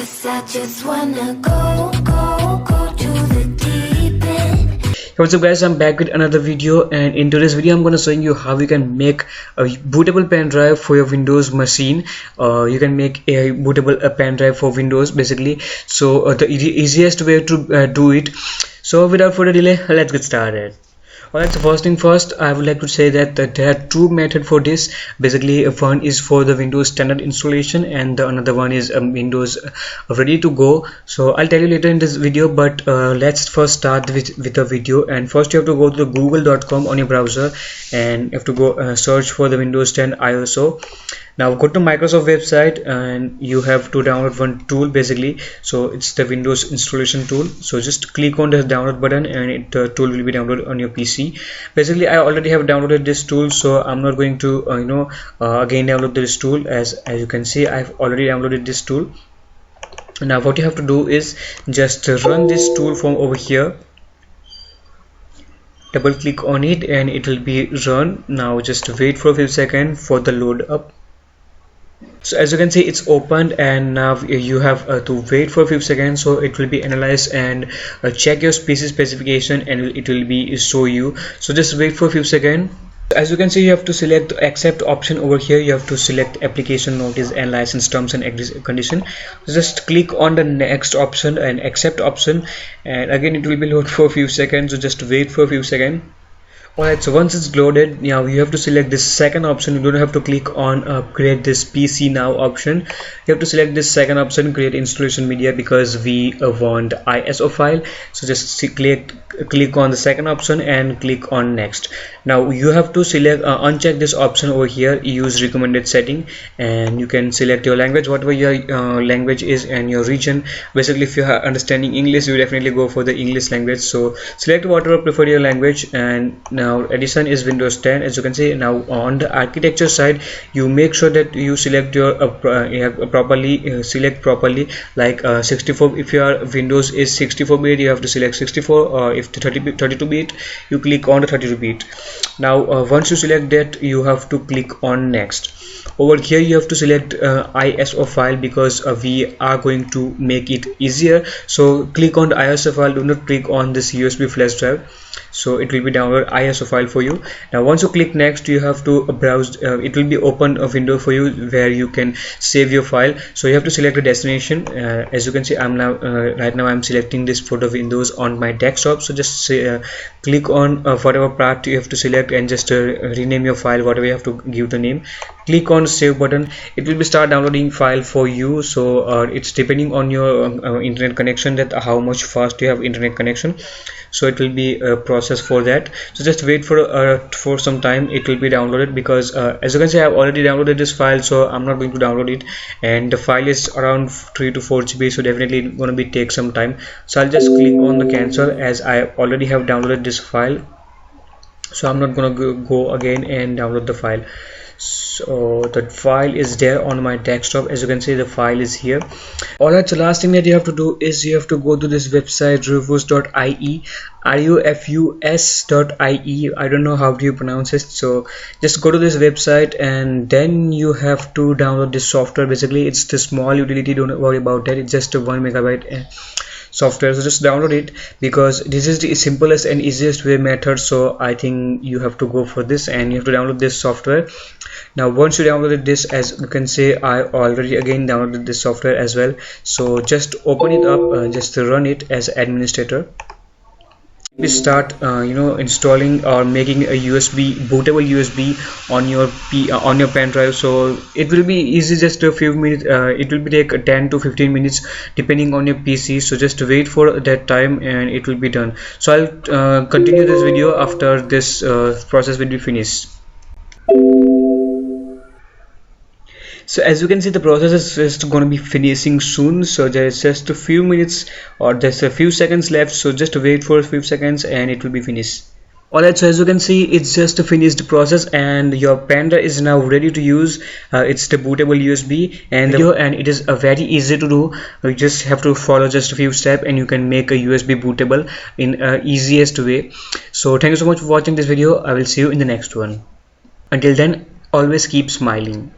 'cause I just wanna go to the deep end. What's up guys, I'm back with another video, and in today's video I'm going to showing you how you can make a bootable pen drive for your Windows machine. You can make a bootable pen drive for Windows basically. So the easiest way to do it. So without further delay, let's get started. Alright, so first thing first, I would like to say that there are two methods for this. Basically, one is for the Windows standard installation, and the another one is Windows ready to go. So I'll tell you later in this video, but let's first start with the video. And first you have to go to the google.com on your browser, and you have to go search for the Windows 10 ISO. Now go to Microsoft website, and you have to download one tool basically. So it's the Windows installation tool. So just click on the download button, and the tool will be downloaded on your PC. Basically, I already have downloaded this tool, so I'm not going to again download this tool. As you can see, I've already downloaded this tool. Now what you have to do is just run this tool from over here. Double click on it and it will be run. Now just wait for a few seconds for the load up. So as you can see, it's opened, and now you have to wait for a few seconds, so it will be analyzed and check your PC specification, and it will be show you. So just wait for a few seconds. As you can see, you have to select the accept option over here. You have to select application notice and license terms and condition. So just click on the next option and accept option, and again it will be load for a few seconds, so just wait for a few seconds. Alright, so once it's loaded, now you have to select this second option. You don't have to click on create this PC now option. You have to select this second option, create installation media, because we want ISO file. So just click on the second option and click on next. Now you have to select uncheck this option over here, use recommended setting, and you can select your language, whatever your language is, and your region. Basically, if you are understanding English, you definitely go for the English language. So select whatever prefer your language. And now edition is Windows 10. As you can see, now on the architecture side, you make sure that you select your select properly, like 64. If your Windows is 64-bit, you have to select 64, or if 32-bit, you click on the 32-bit. Now once you select that, you have to click on next. Over here you have to select ISO file, because we are going to make it easier. So click on the ISO file, do not click on this USB flash drive. So it will be download ISO file for you. Now once you click next, you have to browse. It will be open a window for you where you can save your file. So you have to select a destination. As you can see, I'm now right now I'm selecting this for the Windows on my desktop. So just click on whatever part you have to select, and just rename your file, whatever you have to give the name. Click on save button. It will be start downloading file for you. So it's depending on your internet connection, that how much fast you have internet connection. So it will be a process for that. So just wait for some time. It will be downloaded, because as you can see, I have already downloaded this file, so I'm not going to download it, and the file is around 3 to 4 GB, so definitely it's going to be take some time. So I'll just click on the cancel, as I already have downloaded this file, so I'm not going to go again and download the file. So the file is there on my desktop. As you can see, the file is here. Alright, so last thing that you have to do is you have to go to this website, rufus.ie, rufus.ie. I don't know how do you pronounce it. So just go to this website, and then you have to download this software. Basically, it's the small utility, don't worry about that. It's just a 1 megabyte software. So just download it, because this is the simplest and easiest way method. So I think you have to go for this, and you have to download this software. Now once you downloaded this, as you can see, I already again downloaded this software as well. So just open it up, just run it as administrator. We start installing or making a bootable USB on your pen drive. So it will be easy, just a few minutes. It will be take 10 to 15 minutes depending on your PC. So just wait for that time, and it will be done. So I'll continue this video after this process will be finished. So as you can see, the process is just going to be finishing soon. So there's just a few minutes, or just a few seconds left. So just wait for a few seconds, and it will be finished. Alright, so as you can see, it's just a finished process, and your pen drive is now ready to use. It's the bootable USB, and it is very easy to do. You just have to follow just a few steps, and you can make a USB bootable in easiest way. So thank you so much for watching this video. I will see you in the next one. Until then, always keep smiling.